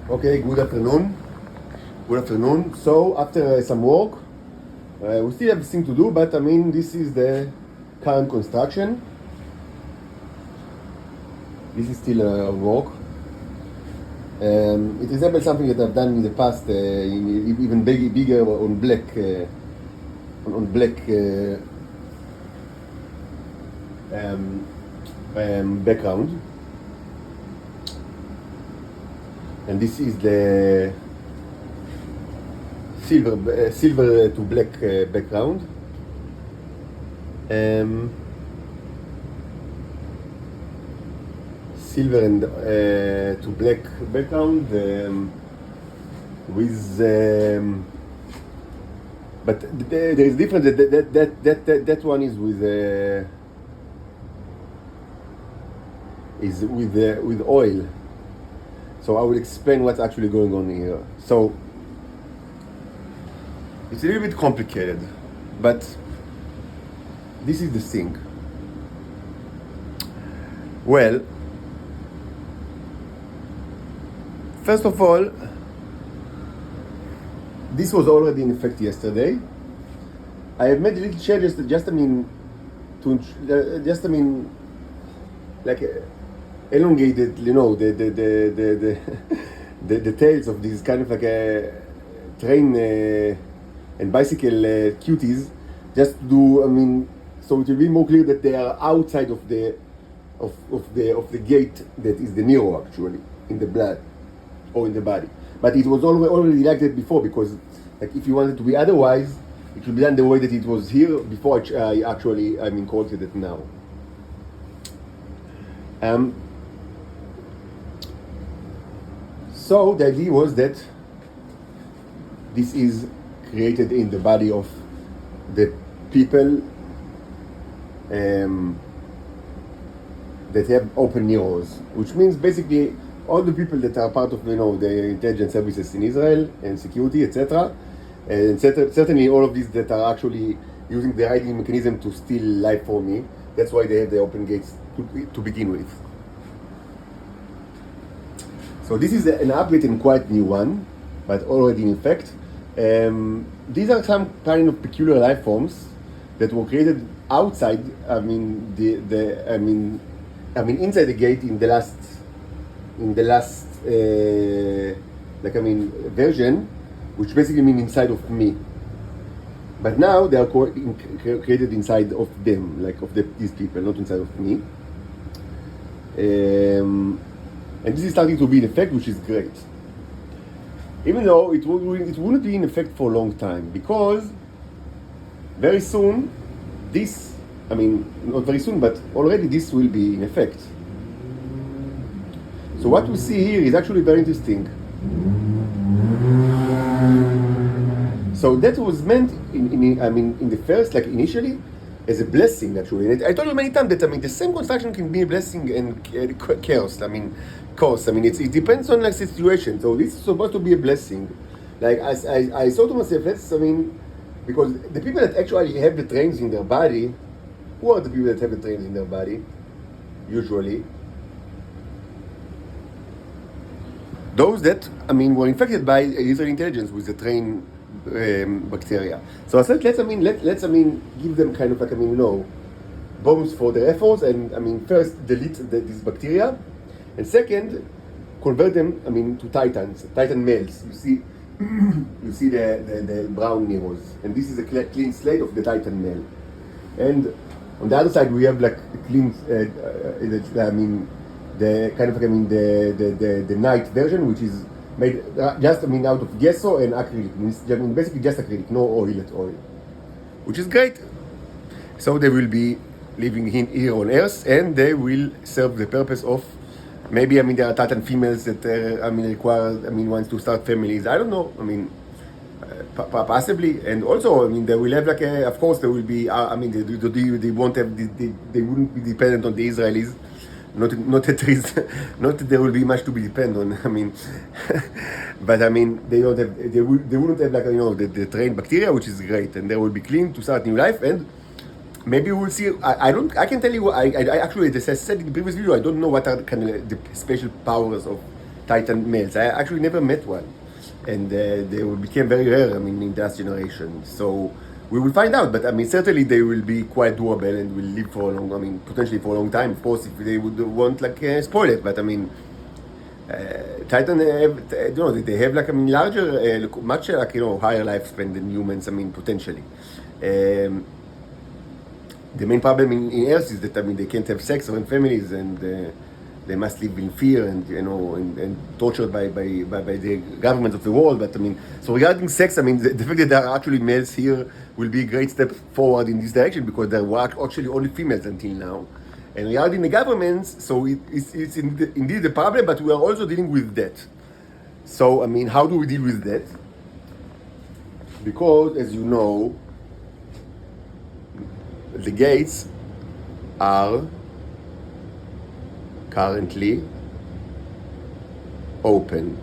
Okay, good afternoon. Good afternoon. So after some work, we still have things to do, but I mean this is the current construction. This is still work. It resembles something that I've done in the past, even bigger on black background. And this is the silver to black background. Silver and to black background with but there is difference. That one is with oil. So I will explain what's actually going on here. So it's a little bit complicated, but this is the thing. Well, first of all, this was already in effect yesterday. I have made a little changes, like elongated, the tails of these kind of like a train and bicycle cuties, just to do, so it will be more clear that they are outside of the gate that is the neuro actually in the blood or in the body. But it was already like that before, because like if you want it to be otherwise, it should be done the way that it was here before I actually corrected it now. So the idea was that this is created in the body of the people that have open neurons, which means basically all the people that are part of the intelligence services in Israel and security, etc. And certainly all of these that are actually using the hiding mechanism to steal life from me. That's why they have the open gates to begin with. So this is an update and quite new one, but already in effect. These are some kind of peculiar life forms that were created outside. Inside the gate in the last version, which basically means inside of me. But now they are created inside of them, like of these people, not inside of me. And this is starting to be in effect, which is great. Even though it wouldn't be in effect for a long time, because very soon, not very soon, but already this will be in effect. So what we see here is actually very interesting. So that was meant in the first, like initially, as a blessing actually. And I told you many times that the same construction can be a blessing and chaos. It depends on like situation. So this is supposed to be a blessing. Like I thought to myself, because the people that actually have the trains in their body, who are the people that have the trains in their body? Usually, those that were infected by Israeli intelligence with the train bacteria. So I said, let's give them kind of like bombs for their efforts, and first delete this bacteria, and second convert them to titan males. You see the brown neurons, and this is a clean slate of the titan male. And on the other side we have like a clean the kind of the night version, which is made just out of gesso and acrylic. Basically just acrylic, no oil at all, which is great. So they will be living here on Earth, and they will serve the purpose of maybe there are Titan females that require wants to start families. I don't know. Possibly, and also they will have of course there will be they won't have they wouldn't be dependent on the Israelis. Not that there will be much to be dependent on. But they don't have they wouldn't have the trained bacteria, which is great, and they will be clean to start new life. And maybe we'll see. I can tell you. I actually, as I said in the previous video, I don't know what are the special powers of Titan males. I actually never met one, and they became very rare. I mean, in that generation. So we will find out. But I mean, certainly they will be quite durable and will live for a long. I mean, potentially for a long time. Of course, if they would want like spoil it. But I mean. Titan have, they have like, I mean, larger, much like, higher lifespan than humans, I mean, potentially. The main problem in Earth is that, I mean, they can't have sex or in families, and they must live in fear and, and tortured by the government of the world. But I mean, so regarding sex, I mean, the fact that there are actually males here will be a great step forward in this direction, because there were actually only females until now. And regarding the governments, so it's indeed a problem, but we are also dealing with that. So, I mean, how do we deal with that? Because, as you know, the gates are currently open.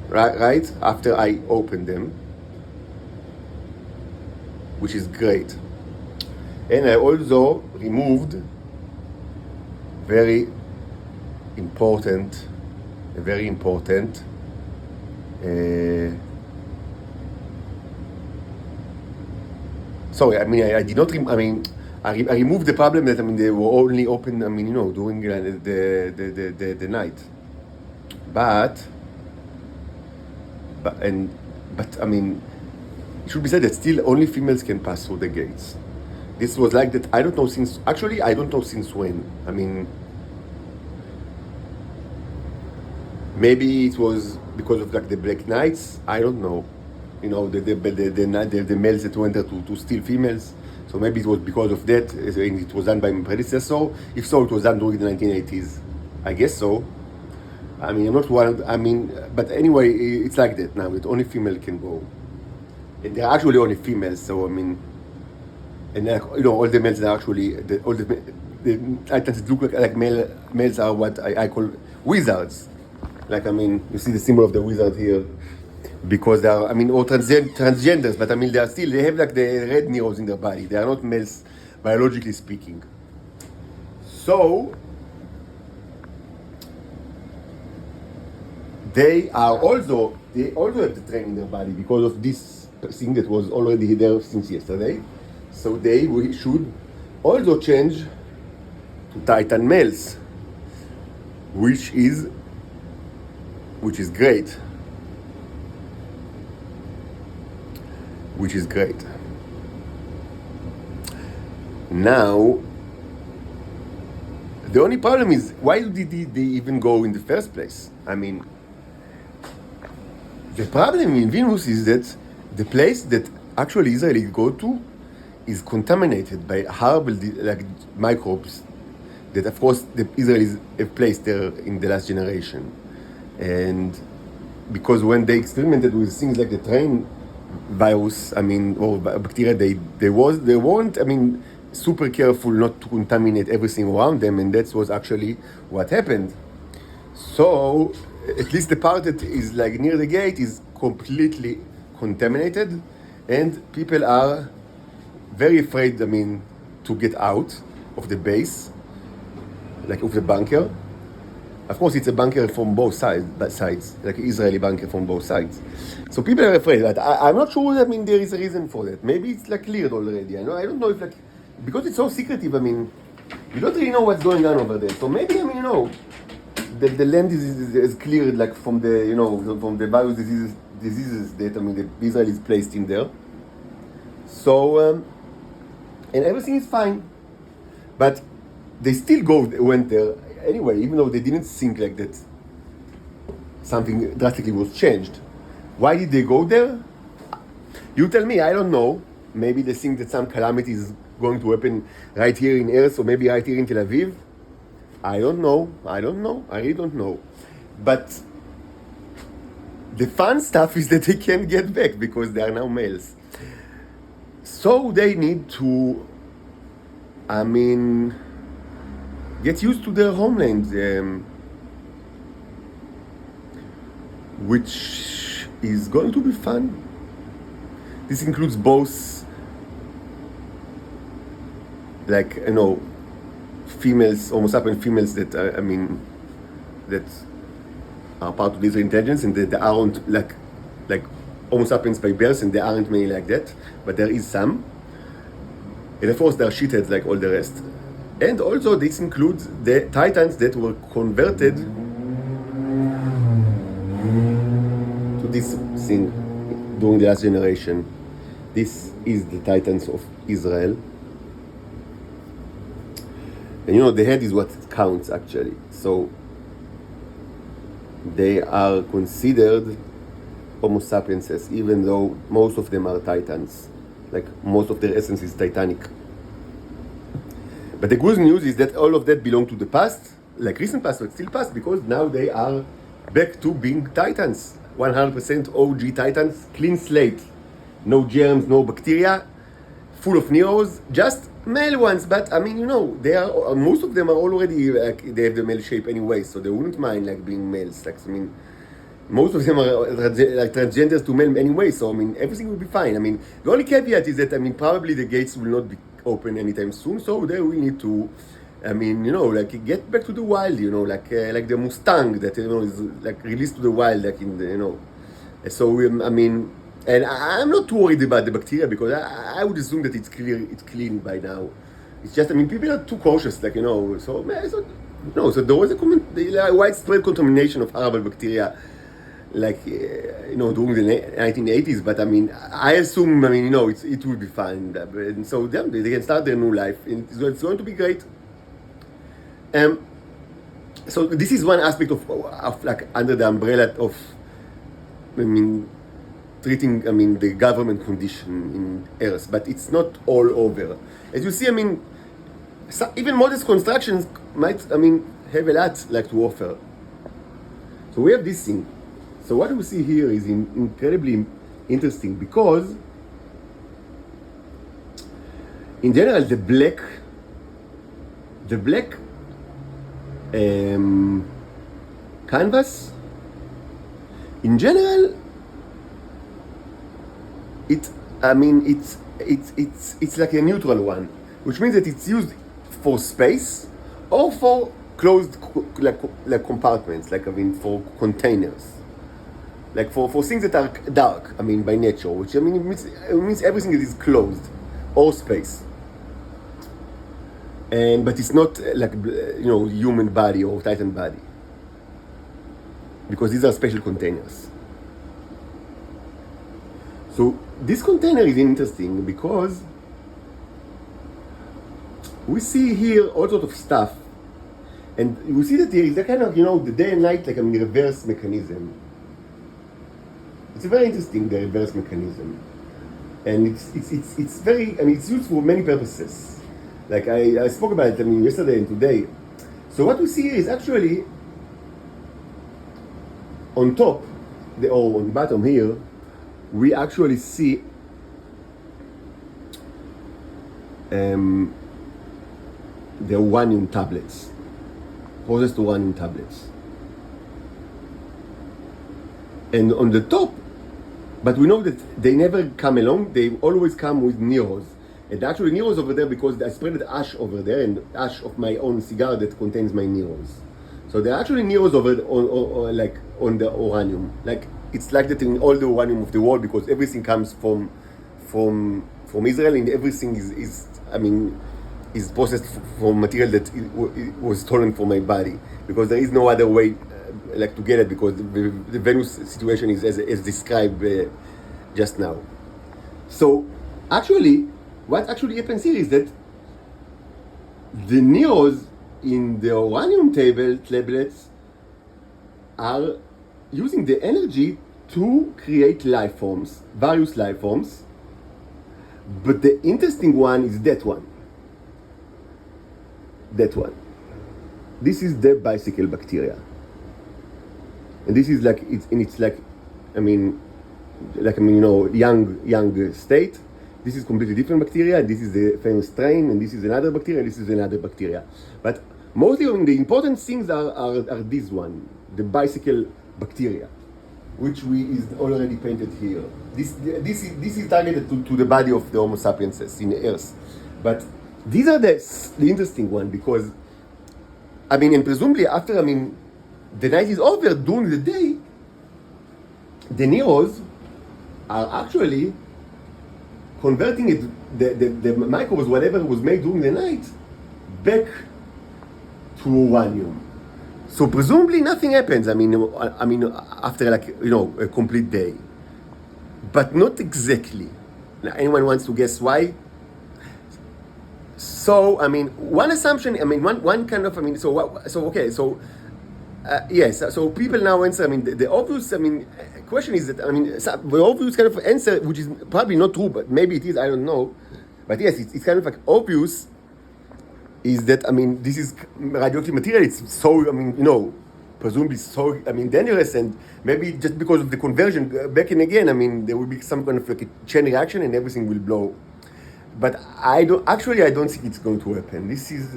Right? After I open them, which is great. And I also removed very important, sorry, I mean, I did not, I removed the problem that, I mean, they were only open, I mean, during the night. But, I mean, it should be said that still only females can pass through the gates. This was like that, I don't know since when. I mean, maybe it was because of like the Black Knights, I don't know. The males that went there to steal females. So maybe it was because of that, and it was done by my predecessor. If so, it was done during the 1980s. I guess so. I mean, I'm not one, but anyway, it's like that now, that only female can go. And they're actually only females, so I mean, and all the males are actually, the Titans that look like males are what I call wizards. Like, I mean, you see the symbol of the wizard here, because they are, or transgenders, but I mean, they have like the red neurons in their body. They are not males, biologically speaking. So, they also have the train in their body because of this thing that was already there since yesterday. So they should also change to Titan males, which is great. Now, the only problem is, why did they even go in the first place? I mean, the problem in Venus is that the place that actually Israelis go to is contaminated by horrible microbes that, of course, the Israelis have placed there in the last generation. And because when they experimented with things like the train virus, or bacteria, they weren't, super careful not to contaminate everything around them, and that was actually what happened. So, at least the part that is like near the gate is completely contaminated, and people are very afraid, to get out of the base, like of the bunker. Of course, it's a bunker from both sides, like Israeli bunker from both sides. So people are afraid. But I'm not sure. There is a reason for that. Maybe it's like cleared already. I don't know if because it's so secretive. You don't really know what's going on over there. So maybe the land is cleared like from the from the virus diseases that the Israelis placed in there. So and everything is fine, but they still went there anyway, even though they didn't think like that something drastically was changed. Why did they go there? You tell me, I don't know. Maybe they think that some calamity is going to happen right here in Earth, or maybe right here in Tel Aviv. I don't know. I really don't know. But the fun stuff is that they can't get back because they are now males. So they need to, get used to their homeland, which is going to be fun. This includes both, females, Homo sapien females that that are part of this intelligence, and that they aren't like Homo sapiens by birth, and they aren't many like that, but there is some. And of course, they're shitheads like all the rest. And also, this includes the Titans that were converted to this thing during the last generation. This is the Titans of Israel. And the head is what counts actually. So they are considered Homo sapienses, even though most of them are Titans. Like most of their essence is Titanic. But the good news is that all of that belong to the past, like recent past, but still past, because now they are back to being Titans. 100% OG Titans, clean slate. No germs, no bacteria, full of Neros, just male ones. But they are most of them are already they have the male shape anyway, so they wouldn't mind being males. Most of them are transgenders to men anyway, so everything will be fine. The only caveat is that probably the gates will not be open anytime soon, so they will need to get back to the wild, like the Mustang that is released to the wild, so and I'm not too worried about the bacteria, because I would assume that it's clean by now. It's just people are too cautious, so there was a widespread contamination of horrible bacteria during the 1980s, but I assume it will be fine, and so they can start their new life, and it's going to be great. So this is one aspect of under the umbrella of treating the government condition in Earth, but it's not all over. As you see, even modest constructions might have a lot to offer. So we have this thing. So what we see here is incredibly interesting, because in general the black canvas in general, it's like a neutral one, which means that it's used for space or for closed compartments, for containers. For things that are dark, by nature, which it means everything that is closed or space. But it's not human body or Titan body, because these are special containers. So this container is interesting because we see here all sorts of stuff, and we see that there is a kind of the day and night reverse mechanism. It's very interesting, the reverse mechanism, and it's very it's used for many purposes. I spoke about it yesterday and today. So what we see here is actually on top, or on the bottom here, we actually see the uranium tablets, processed uranium tablets, and on the top. But we know that they never come along, they always come with Neros. And actually Neros over there, because I spread ash over there, and ash of my own cigar that contains my Neros. So there are actually Neros over on the uranium. It's like that in all the uranium of the world, because everything comes from Israel, and everything is processed from material that was stolen from my body, because there is no other way to get it, because the Venus situation is as described just now. So actually, what actually happens here is that the Neros in the uranium tablets are using the energy to create life forms, various life forms. But the interesting one is that one. This is the bicycle bacteria. And this is young state. This is completely different bacteria, and this is the famous strain, and this is another bacteria, and this is another bacteria. But mostly the important things are this one, the bicycle bacteria, which is already painted here. This is targeted to the body of the Homo sapiens in the Earth. But these are the interesting one, because I mean, and presumably after, I mean, the night is over, during the day, the Neros are actually converting it, the microbes, whatever was made during the night, back to uranium. So presumably nothing happens. I mean, after a complete day, but not exactly. Now, anyone wants to guess why? So I mean, one assumption. I mean, one kind of. I mean, so what? So okay. So yes. So people now answer. I mean, the obvious. I mean, question is that. I mean, the obvious kind of answer, which is probably not true, but maybe it is. I don't know. But yes, it's kind of like obvious. Is that, I mean, this is radioactive material. It's so, I mean, presumably so, I mean, dangerous, and maybe just because of the conversion back and again, I mean, there will be some kind of like a chain reaction and everything will blow. But I don't think it's going to happen. This is,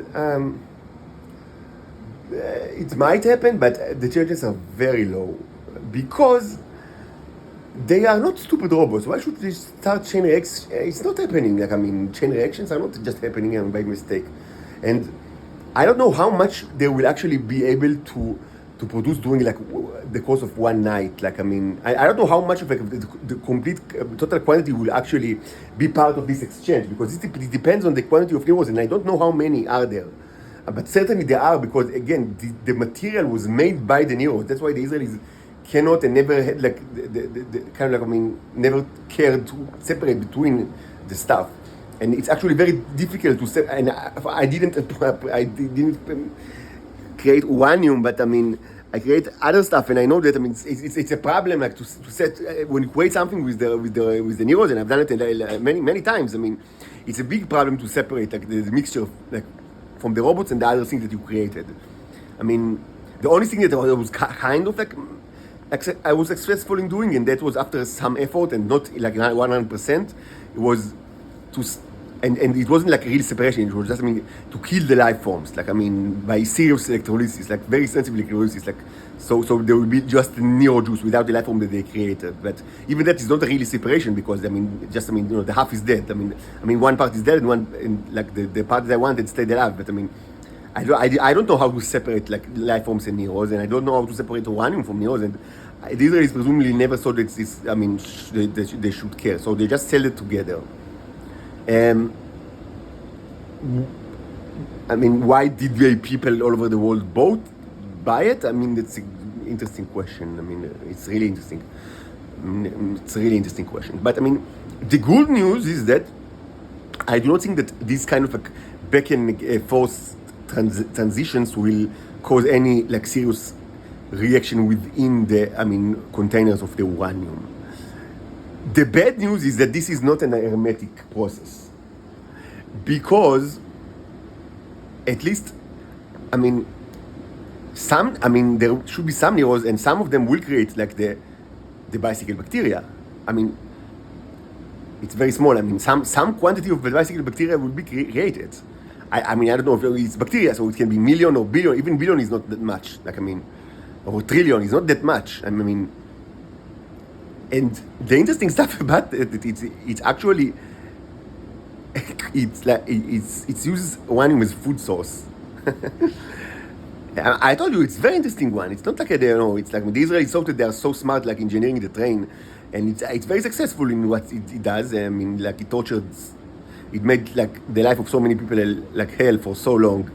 it might happen, but the chances are very low because they are not stupid robots. Why should they start chain reactions? It's not happening. Like, I mean, chain reactions are not just happening by mistake. And I don't know how much they will actually be able to produce during like the course of one night. Like, I mean, I don't know how much of like the complete total quantity will actually be part of this exchange, because it depends on the quantity of neurons, and I don't know how many are there. But certainly there are, because again, the material was made by the neurons. That's why the Israelis cannot and never had like the kind of like, I mean, never cared to separate between the stuff. And it's actually very difficult to say. And I didn't create uranium, but I mean, I create other stuff, and I know that, I mean, it's a problem like to set when you create something with the neurons, and I've done it many times. I mean, it's a big problem to separate like the mixture of, like, from the robots and the other things that you created. I mean, the only thing that I was kind of like I was successful in doing, and that was after some effort and not like 100%. It was to. And it wasn't like real separation. It was just, I mean, to kill the life forms. Like, I mean, by serious electrolysis, like very sensitive electrolysis. Like, so there will be just neo juice without the life form that they created. But even that is not a really separation, because I mean, the half is dead. I mean, one part is dead, and like the part that I wanted stayed alive. But I mean, I don't know how to separate like life forms and neos, and I don't know how to separate uranium from neos. And the Israelis presumably never thought that this. I mean, they should care, so they just sell it together. I mean, why did people all over the world both buy it? I mean, that's an interesting question. I mean, it's really interesting. It's a really interesting question. But I mean, the good news is that I do not think that these kind of like back and forth transitions will cause any like serious reaction within the, I mean, containers of the uranium. The bad news is that this is not an hermetic process. Because, at least, I mean, there should be some neurons, and some of them will create like the bicycle bacteria. I mean, it's very small. I mean, some quantity of the bicycle bacteria will be created. I mean, I don't know if it's bacteria, so it can be million or billion. Even billion is not that much. Like, I mean, or trillion is not that much. I mean, and the interesting stuff about it, it's actually. It's like it uses uranium as food source. I told you it's a very interesting one. It's not like it's like the Israelis thought that they are so smart, like engineering the train, and it's very successful in what it does. I mean, like it made like the life of so many people like hell for so long,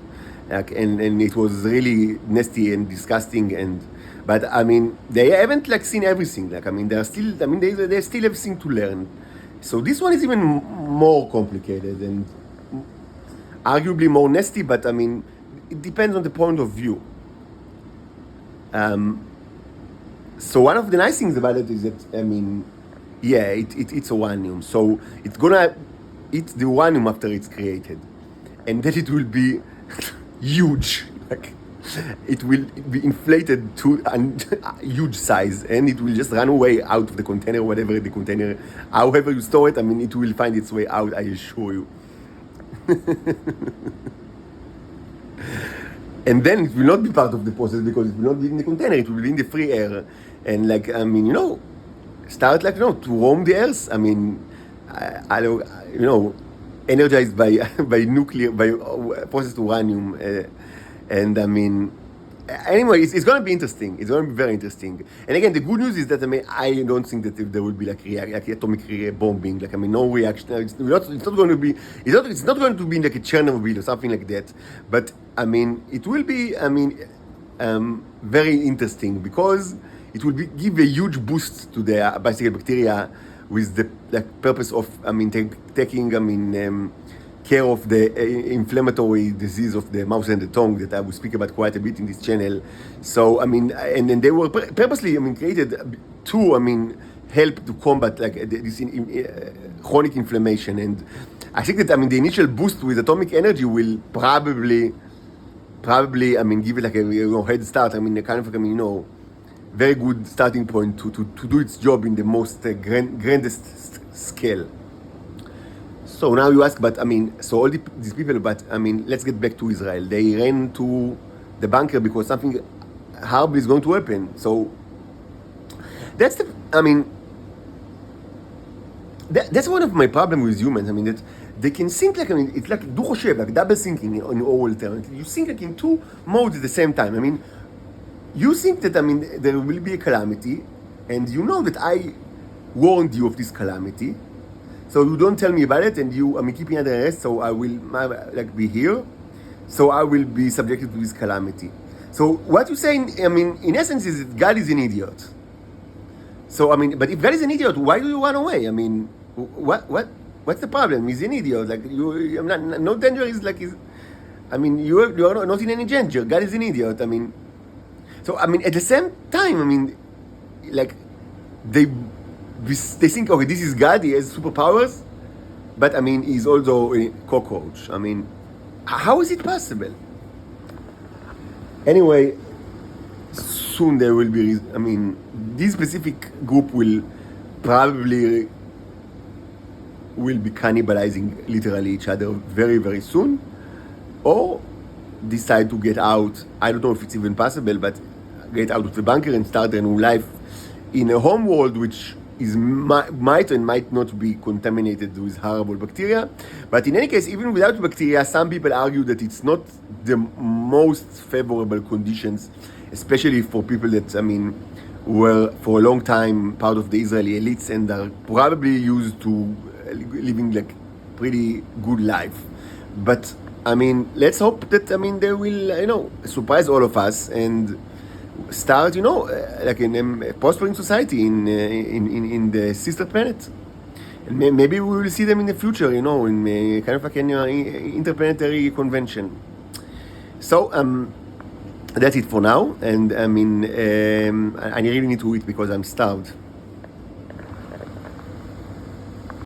like and it was really nasty and disgusting. But I mean, they haven't like seen everything. Like, I mean, they still have everything to learn. So this one is even more complicated and arguably more nasty, but I mean, it depends on the point of view. So one of the nice things about it is that, I mean, yeah, it's uranium. So it's gonna eat the uranium after it's created. And then it will be huge. Like, it will be inflated to a huge size, and it will just run away out of the container, whatever the container, however you store it. I mean, it will find its way out, I assure you. And then it will not be part of the process, because it will not be in the container, it will be in the free air. And like, I mean, start like, to roam the earth. I mean, energized by processed uranium. And I mean, anyway, it's going to be interesting. It's going to be very interesting. And again, the good news is that I don't think that if there will be like atomic bombing, like no reaction. It's not going to be. It's not going to be like a Chernobyl or something like that. But I mean, it will be. Very interesting because it will give a huge boost to the bicycle bacteria with the purpose of taking care of the inflammatory disease of the mouth and the tongue that I will speak about quite a bit in this channel. So and then they were purposely created to help to combat like this chronic inflammation. And I think that the initial boost with atomic energy will probably give it like a head start. A kind of very good starting point to do its job in the most grandest scale. So now you ask, but so all these people, but let's get back to Israel. They ran to the bunker because something horrible is going to happen. So that's that's one of my problems with humans. That they can think like it's like like double thinking in all terms. You think like in two modes at the same time. You think that there will be a calamity, and you know that I warned you of this calamity, so you don't tell me about it, and you keep me under arrest, so I will be here, so I will be subjected to this calamity. So what you say, in essence, is that God is an idiot. So but if God is an idiot, why do you run away? What's the problem? He's an idiot. Like no danger is like you are not in any danger. God is an idiot. So at the same time, like they think, okay, this is God. He has superpowers, but he's also a cockroach. How is it possible? Anyway, soon there will be. This specific group will probably be cannibalizing literally each other very, very soon, or decide to get out. I don't know if it's even possible, but get out of the bunker and start a new life in a home world which is might and might not be contaminated with horrible bacteria. But in any case, even without bacteria, some people argue that it's not the most favorable conditions, especially for people that were for a long time part of the Israeli elites and are probably used to living like pretty good life. But let's hope that they will surprise all of us and start like in a prospering society in the sister planet. And maybe we will see them in the future, in kind of like an interplanetary convention. So that's it for now, and I really need to eat because I'm starved.